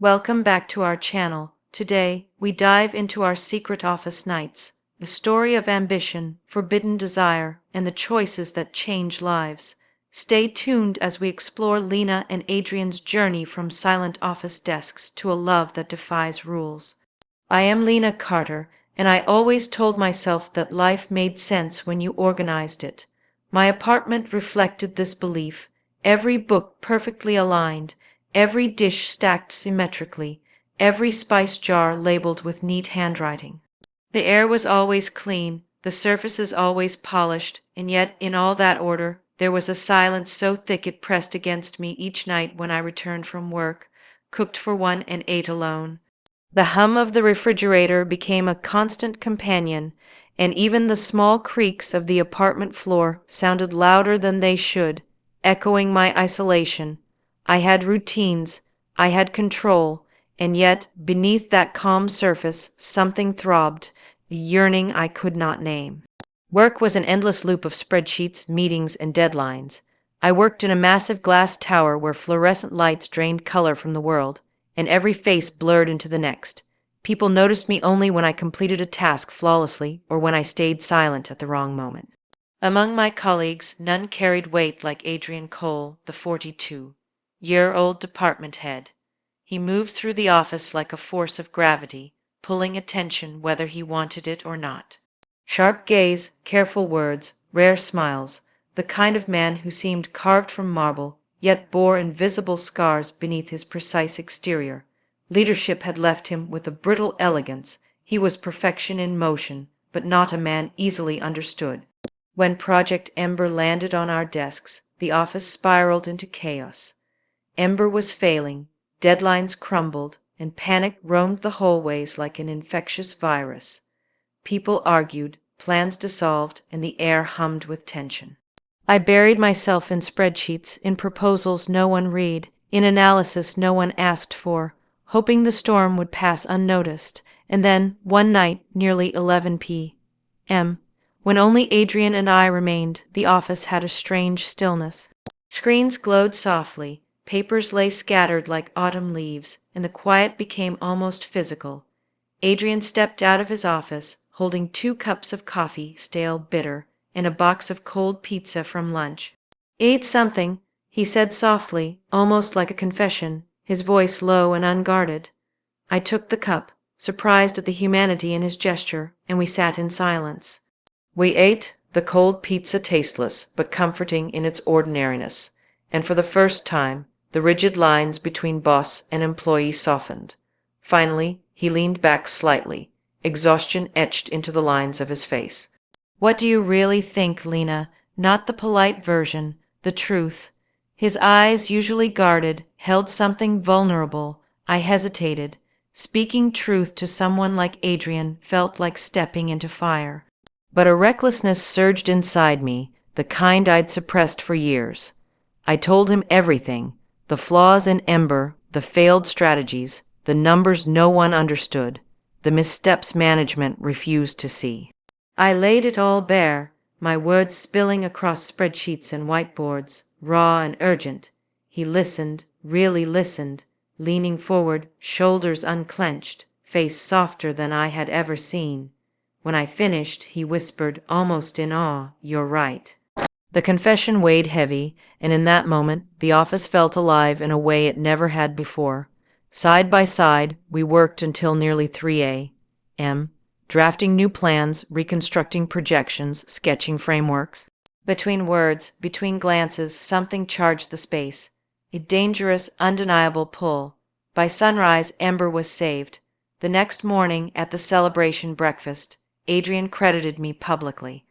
Welcome back to our channel. Today, we dive into our secret office nights, a story of ambition, forbidden desire, and the choices that change lives. Stay tuned as we explore Lena and Adrian's journey from silent office desks to a love that defies rules. I am Lena Carter, and I always told myself that life made sense when you organized it. My apartment reflected this belief, every book perfectly aligned, every dish stacked symmetrically, every spice jar labeled with neat handwriting. The air was always clean, the surfaces always polished, and yet in all that order there was a silence so thick it pressed against me each night when I returned from work, cooked for one and ate alone. The hum of the refrigerator became a constant companion, and even the small creaks of the apartment floor sounded louder than they should, echoing my isolation. I had routines, I had control, and yet beneath that calm surface something throbbed, a yearning I could not name. Work was an endless loop of spreadsheets, meetings, and deadlines. I worked in a massive glass tower where fluorescent lights drained color from the world, and every face blurred into the next. People noticed me only when I completed a task flawlessly or when I stayed silent at the wrong moment. Among my colleagues, none carried weight like Adrian Cole, the 42-year-old department head. He moved through the office like a force of gravity, pulling attention whether he wanted it or not. Sharp gaze, careful words, rare smiles, the kind of man who seemed carved from marble, yet bore invisible scars beneath his precise exterior. Leadership had left him with a brittle elegance. He was perfection in motion, but not a man easily understood. When Project Ember landed on our desks, the office spiraled into chaos. Ember was failing, deadlines crumbled, and panic roamed the hallways like an infectious virus. People argued, plans dissolved, and the air hummed with tension. I buried myself in spreadsheets, in proposals no one read, in analysis no one asked for, hoping the storm would pass unnoticed. And then, one night, nearly 11 p.m., when only Adrian and I remained, the office had a strange stillness. Screens glowed softly, papers lay scattered like autumn leaves, and the quiet became almost physical. Adrian stepped out of his office, holding 2 cups of coffee, stale, bitter, and a box of cold pizza from lunch. "Eat something," he said softly, almost like a confession, his voice low and unguarded. I took the cup, surprised at the humanity in his gesture, and we sat in silence. We ate, the cold pizza tasteless but comforting in its ordinariness, and for the first time the rigid lines between boss and employee softened. Finally, he leaned back slightly, exhaustion etched into the lines of his face. "What do you really think, Lena? Not the polite version, the truth." His eyes, usually guarded, held something vulnerable. I hesitated. Speaking truth to someone like Adrian felt like stepping into fire. But a recklessness surged inside me, the kind I'd suppressed for years. I told him everything, the flaws in Ember, the failed strategies, the numbers no one understood, the missteps management refused to see. I laid it all bare, my words spilling across spreadsheets and whiteboards, raw and urgent. He listened, really listened, leaning forward, shoulders unclenched, face softer than I had ever seen. When I finished, he whispered, almost in awe, "You're right." The confession weighed heavy, and in that moment, the office felt alive in a way it never had before. Side by side, we worked until nearly 3 a.m., drafting new plans, reconstructing projections, sketching frameworks. Between words, between glances, something charged the space. A dangerous, undeniable pull. By sunrise, Ember was saved. The next morning, at the celebration breakfast, Adrian credited me publicly.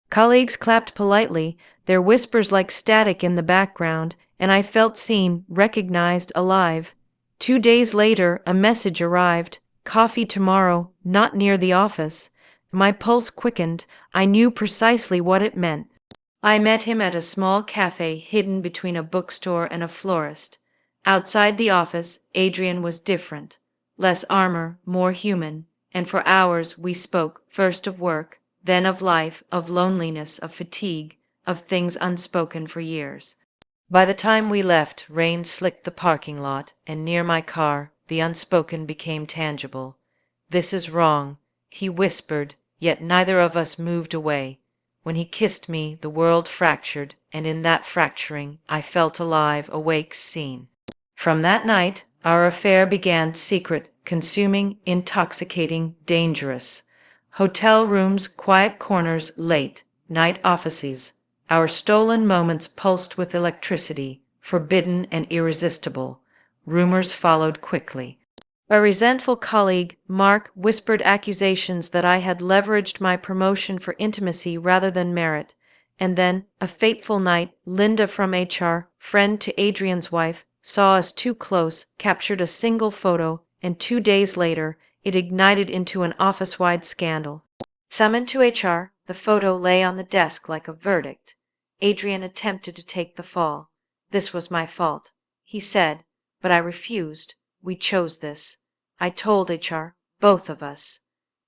Colleagues clapped politely, their whispers like static in the background, and I felt seen, recognized, alive. 2 days later, a message arrived. "Coffee tomorrow, not near the office." My pulse quickened. I knew precisely what it meant. I met him at a small cafe hidden between a bookstore and a florist. Outside the office, Adrian was different. Less armor, more human. And for hours we spoke, first of work, then of life, of loneliness, of fatigue, of things unspoken for years. By the time we left, rain slicked the parking lot, and near my car, the unspoken became tangible. "This is wrong," he whispered, yet neither of us moved away. When he kissed me, the world fractured, and in that fracturing I felt alive, awake, seen. From that night, our affair began, secret, consuming, intoxicating, dangerous. Hotel rooms, quiet corners, late night offices. Our stolen moments pulsed with electricity, forbidden and irresistible. Rumors followed quickly. A resentful colleague, Mark, whispered accusations that I had leveraged my promotion for intimacy rather than merit. And then, a fateful night, Linda from HR, friend to Adrian's wife, saw us too close, captured a single photo, and 2 days later, it ignited into an office-wide scandal. Summoned to HR, the photo lay on the desk like a verdict. Adrian attempted to take the fall. "This was my fault," he said, but I refused. "We chose this. I told HR, both of us."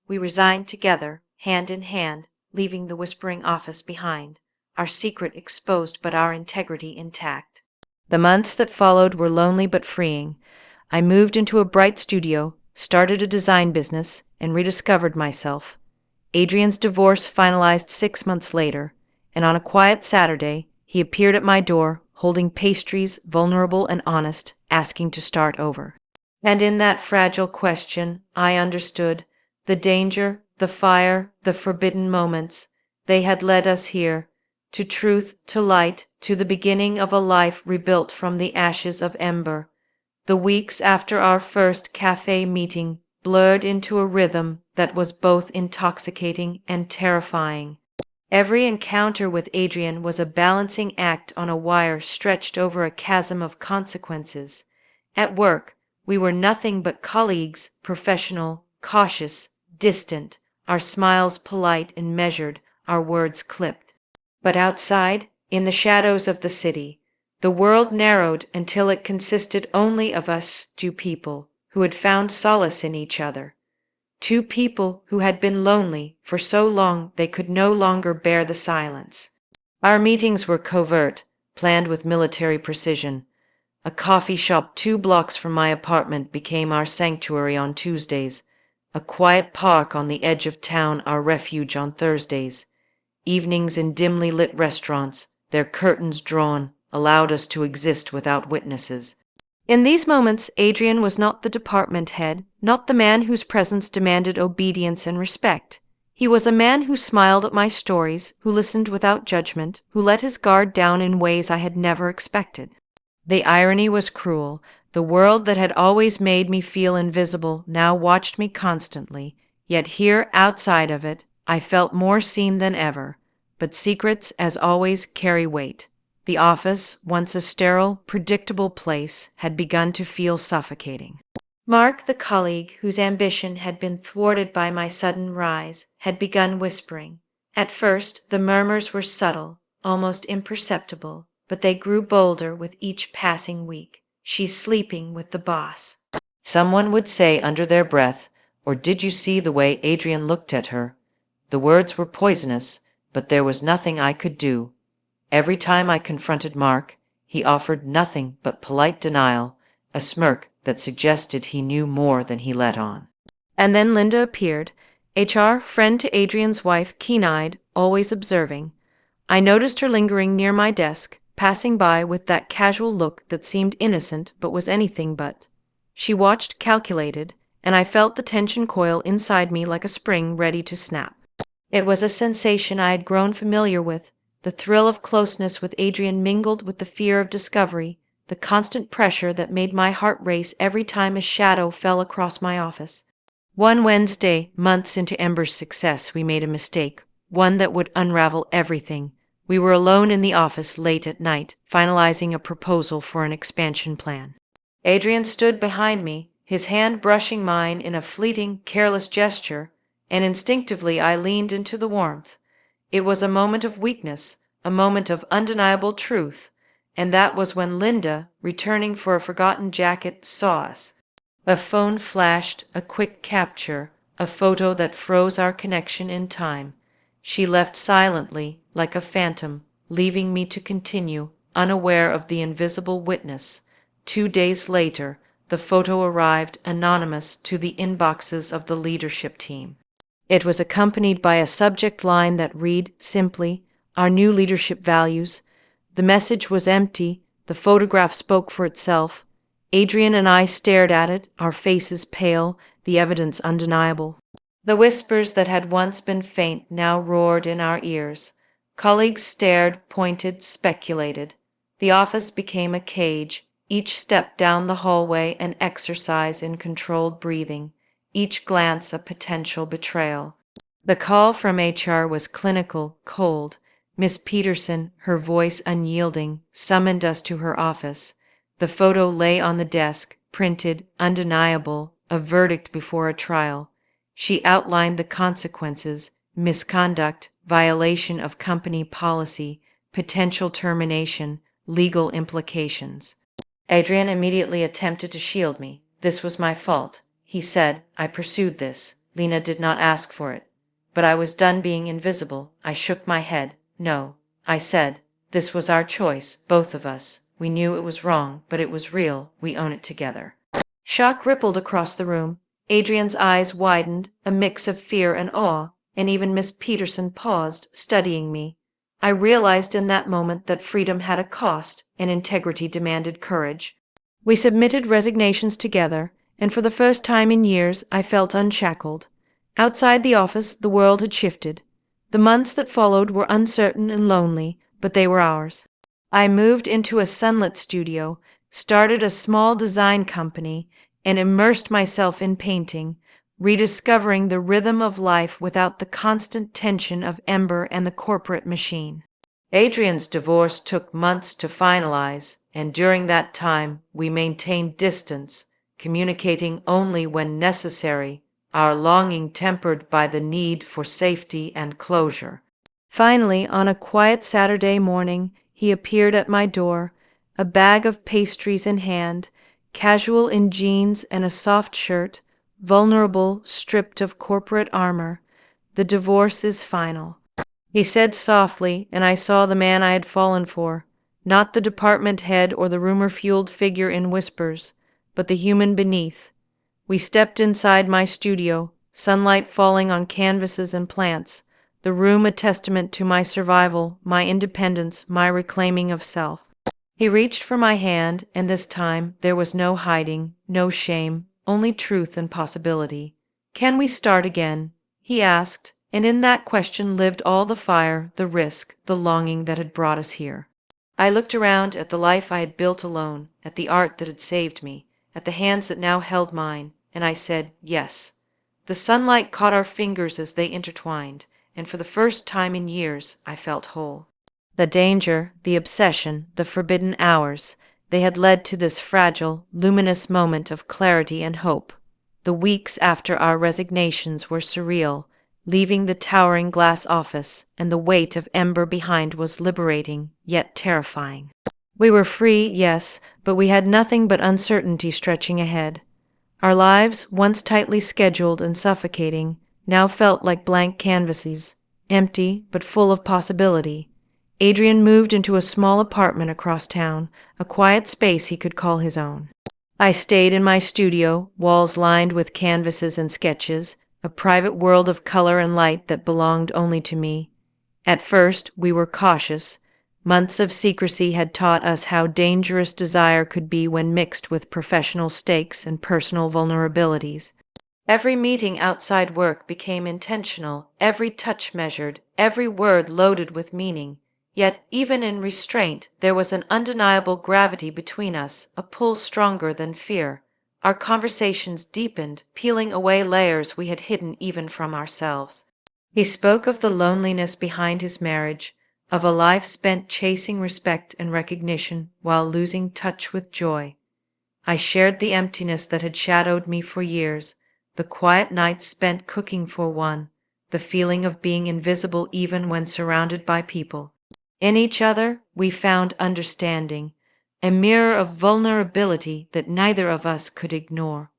We resigned together, hand in hand, leaving the whispering office behind, our secret exposed but our integrity intact. The months that followed were lonely but freeing. I moved into a bright studio, started a design business, and rediscovered myself. Adrian's divorce finalized 6 months later, and on a quiet Saturday, he appeared at my door, holding pastries, vulnerable and honest, asking to start over. And in that fragile question, I understood the danger, the fire, the forbidden moments. They had led us here, to truth, to light, to the beginning of a life rebuilt from the ashes of ember. The weeks after our first cafe meeting blurred into a rhythm that was both intoxicating and terrifying. Every encounter with Adrian was a balancing act on a wire stretched over a chasm of consequences. At work, we were nothing but colleagues, professional, cautious, distant, our smiles polite and measured, our words clipped. But outside, in the shadows of the city, the world narrowed until it consisted only of us two people who had found solace in each other. Two people who had been lonely for so long they could no longer bear the silence. Our meetings were covert, planned with military precision. A coffee shop 2 blocks from my apartment became our sanctuary on Tuesdays, a quiet park on the edge of town our refuge on Thursdays. Evenings in dimly lit restaurants, their curtains drawn, allowed us to exist without witnesses. In these moments, Adrian was not the department head, not the man whose presence demanded obedience and respect. He was a man who smiled at my stories, who listened without judgment, who let his guard down in ways I had never expected. The irony was cruel. The world that had always made me feel invisible now watched me constantly, yet here, outside of it, I felt more seen than ever. But secrets, as always, carry weight. The office, once a sterile, predictable place, had begun to feel suffocating. Mark, the colleague whose ambition had been thwarted by my sudden rise, had begun whispering. At first, the murmurs were subtle, almost imperceptible, but they grew bolder with each passing week. "She's sleeping with the boss," someone would say under their breath, or "Did you see the way Adrian looked at her?" The words were poisonous, but there was nothing I could do. Every time I confronted Mark, he offered nothing but polite denial, a smirk that suggested he knew more than he let on. And then Linda appeared, HR friend to Adrian's wife, keen-eyed, always observing. I noticed her lingering near my desk, passing by with that casual look that seemed innocent but was anything but. She watched, calculated, and I felt the tension coil inside me like a spring ready to snap. It was a sensation I had grown familiar with. The thrill of closeness with Adrian mingled with the fear of discovery, the constant pressure that made my heart race every time a shadow fell across my office. One Wednesday, months into Ember's success, we made a mistake, one that would unravel everything. We were alone in the office late at night, finalizing a proposal for an expansion plan. Adrian stood behind me, his hand brushing mine in a fleeting, careless gesture, and instinctively I leaned into the warmth. It was a moment of weakness, a moment of undeniable truth, and that was when Linda, returning for a forgotten jacket, saw us. A phone flashed, a quick capture, a photo that froze our connection in time. She left silently, like a phantom, leaving me to continue, unaware of the invisible witness. 2 days later, the photo arrived anonymous to the inboxes of the leadership team. It was accompanied by a subject line that read simply, "Our new leadership values." The message was empty, the photograph spoke for itself. Adrian and I stared at it, our faces pale, the evidence undeniable. The whispers that had once been faint now roared in our ears. Colleagues stared, pointed, speculated. The office became a cage, each step down the hallway an exercise in controlled breathing, each glance a potential betrayal. The call from HR was clinical, cold. Miss Peterson, her voice unyielding, summoned us to her office. The photo lay on the desk, printed, undeniable, a verdict before a trial. She outlined the consequences: misconduct, violation of company policy, potential termination, legal implications. Adrian immediately attempted to shield me. "This was my fault," he said. "I pursued this. Lena did not ask for it." But I was done being invisible. I shook my head. "No," I said. "This was our choice, both of us. We knew it was wrong, but it was real. We own it together." Shock rippled across the room. Adrian's eyes widened, a mix of fear and awe, and even Miss Peterson paused, studying me. I realized in that moment that freedom had a cost, and integrity demanded courage. We submitted resignations together, and for the first time in years I felt unshackled. Outside the office, the world had shifted. The months that followed were uncertain and lonely, but they were ours. I moved into a sunlit studio, started a small design company, and immersed myself in painting, rediscovering the rhythm of life without the constant tension of Ember and the corporate machine. Adrian's divorce took months to finalize, and during that time we maintained distance, communicating only when necessary, our longing tempered by the need for safety and closure. Finally, on a quiet Saturday morning, he appeared at my door, a bag of pastries in hand, casual in jeans and a soft shirt, vulnerable, stripped of corporate armor. "The divorce is final," he said softly, and I saw the man I had fallen for, not the department head or the rumor-fueled figure in whispers, but the human beneath. We stepped inside my studio, sunlight falling on canvases and plants, the room a testament to my survival, my independence, my reclaiming of self. He reached for my hand, and this time there was no hiding, no shame, only truth and possibility. "Can we start again?" he asked, and in that question lived all the fire, the risk, the longing that had brought us here. I looked around at the life I had built alone, at the art that had saved me, at the hands that now held mine, and I said, yes. The sunlight caught our fingers as they intertwined, and for the first time in years I felt whole. The danger, the obsession, the forbidden hours, they had led to this fragile, luminous moment of clarity and hope. The weeks after our resignations were surreal. Leaving the towering glass office, and the weight of Ember behind was liberating, yet terrifying. We were free, yes, but we had nothing but uncertainty stretching ahead. Our lives, once tightly scheduled and suffocating, now felt like blank canvases, empty but full of possibility. Adrian moved into a small apartment across town, a quiet space he could call his own. I stayed in my studio, walls lined with canvases and sketches, a private world of color and light that belonged only to me. At first, we were cautious. Months of secrecy had taught us how dangerous desire could be when mixed with professional stakes and personal vulnerabilities. Every meeting outside work became intentional, every touch measured, every word loaded with meaning. Yet, even in restraint, there was an undeniable gravity between us, a pull stronger than fear. Our conversations deepened, peeling away layers we had hidden even from ourselves. He spoke of the loneliness behind his marriage, of a life spent chasing respect and recognition while losing touch with joy. I shared the emptiness that had shadowed me for years, the quiet nights spent cooking for one, the feeling of being invisible even when surrounded by people. In each other, we found understanding, a mirror of vulnerability that neither of us could ignore.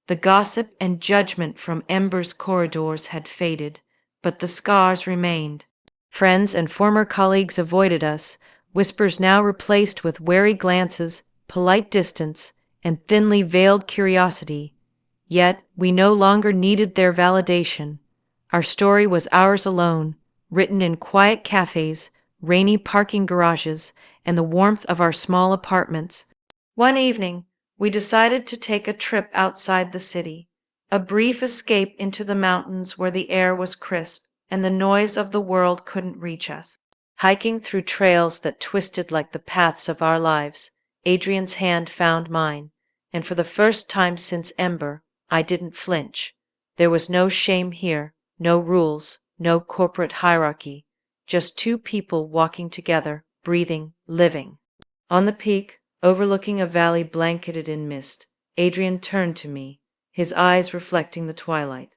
The gossip and judgment from Ember's corridors had faded, but the scars remained. Friends and former colleagues avoided us, whispers now replaced with wary glances, polite distance, and thinly veiled curiosity. Yet we no longer needed their validation. Our story was ours alone, written in quiet cafes, rainy parking garages, and the warmth of our small apartments. One evening, we decided to take a trip outside the city, a brief escape into the mountains where the air was crisp and the noise of the world couldn't reach us. Hiking through trails that twisted like the paths of our lives, Adrian's hand found mine, and for the first time since Ember, I didn't flinch. There was no shame here, no rules, no corporate hierarchy, just two people walking together, breathing, living. On the peak, overlooking a valley blanketed in mist, Adrian turned to me, his eyes reflecting the twilight.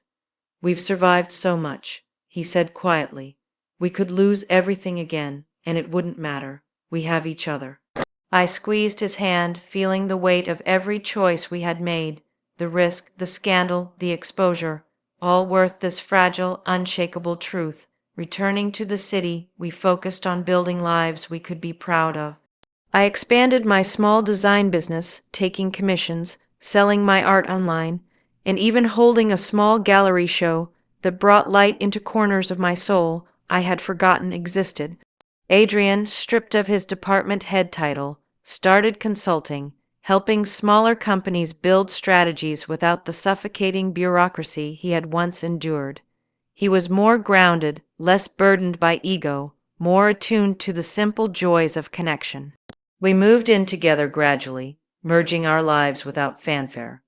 "We've survived so much," he said quietly. "We could lose everything again, and it wouldn't matter. We have each other." I squeezed his hand, feeling the weight of every choice we had made, the risk, the scandal, the exposure, all worth this fragile, unshakable truth. Returning to the city, we focused on building lives we could be proud of. I expanded my small design business, taking commissions, selling my art online, and even holding a small gallery show that brought light into corners of my soul I had forgotten existed. Adrian, stripped of his department head title, started consulting, helping smaller companies build strategies without the suffocating bureaucracy he had once endured. He was more grounded, less burdened by ego, more attuned to the simple joys of connection. We moved in together gradually, merging our lives without fanfare.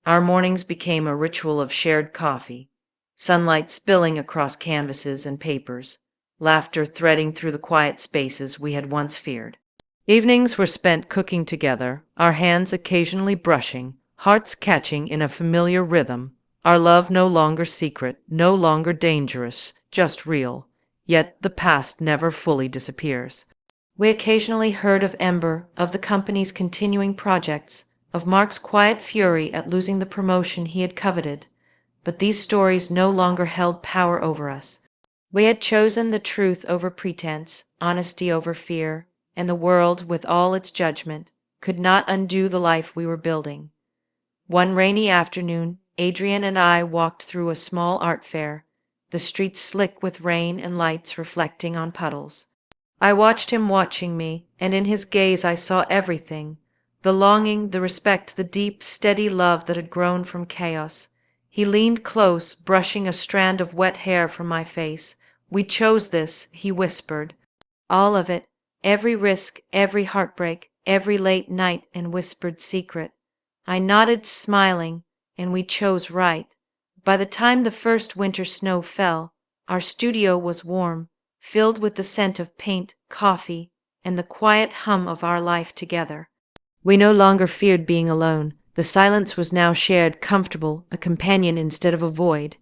Our mornings became a ritual of shared coffee, sunlight spilling across canvases and papers, laughter threading through the quiet spaces we had once feared. Evenings were spent cooking together, our hands occasionally brushing, hearts catching in a familiar rhythm, our love no longer secret, no longer dangerous, just real. Yet the past never fully disappears. We occasionally heard of Ember, of the company's continuing projects, of Mark's quiet fury at losing the promotion he had coveted, but these stories no longer held power over us. We had chosen the truth over pretense, honesty over fear, and the world, with all its judgment, could not undo the life we were building. One rainy afternoon, Adrian and I walked through a small art fair, the streets slick with rain and lights reflecting on puddles. I watched him watching me, and in his gaze I saw everything: the longing, the respect, the deep, steady love that had grown from chaos. He leaned close, brushing a strand of wet hair from my face. "We chose this," he whispered. "All of it, every risk, every heartbreak, every late night and whispered secret." I nodded, smiling, and we chose right. By the time the first winter snow fell, our studio was warm, filled with the scent of paint, coffee, and the quiet hum of our life together. We no longer feared being alone. The silence was now shared, comfortable, a companion instead of a void.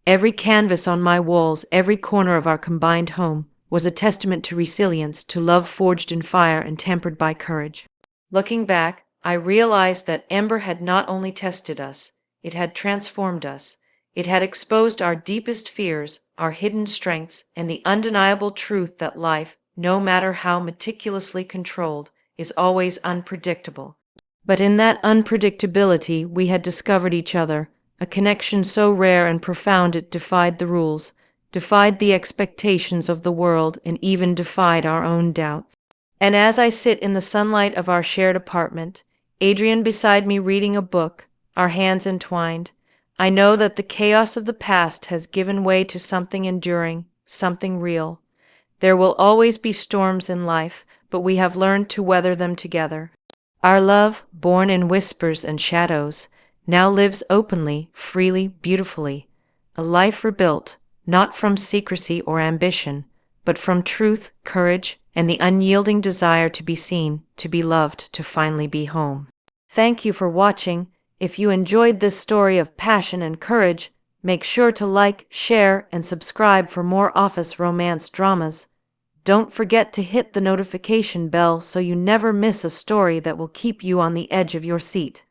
Every canvas on my walls, every corner of our combined home, was a testament to resilience, to love forged in fire and tempered by courage. Looking back, I realized that Ember had not only tested us, it had transformed us. It had exposed our deepest fears, our hidden strengths, and the undeniable truth that life, no matter how meticulously controlled, is always unpredictable. But in that unpredictability we had discovered each other, a connection so rare and profound it defied the rules, defied the expectations of the world, and even defied our own doubts. And as I sit in the sunlight of our shared apartment, Adrian beside me reading a book, our hands entwined, I know that the chaos of the past has given way to something enduring, something real. There will always be storms in life, but we have learned to weather them together. Our love, born in whispers and shadows, now lives openly, freely, beautifully. A life rebuilt, not from secrecy or ambition, but from truth, courage, and the unyielding desire to be seen, to be loved, to finally be home. Thank you for watching. If you enjoyed this story of passion and courage, make sure to like, share, and subscribe for more office romance dramas. Don't forget to hit the notification bell so you never miss a story that will keep you on the edge of your seat.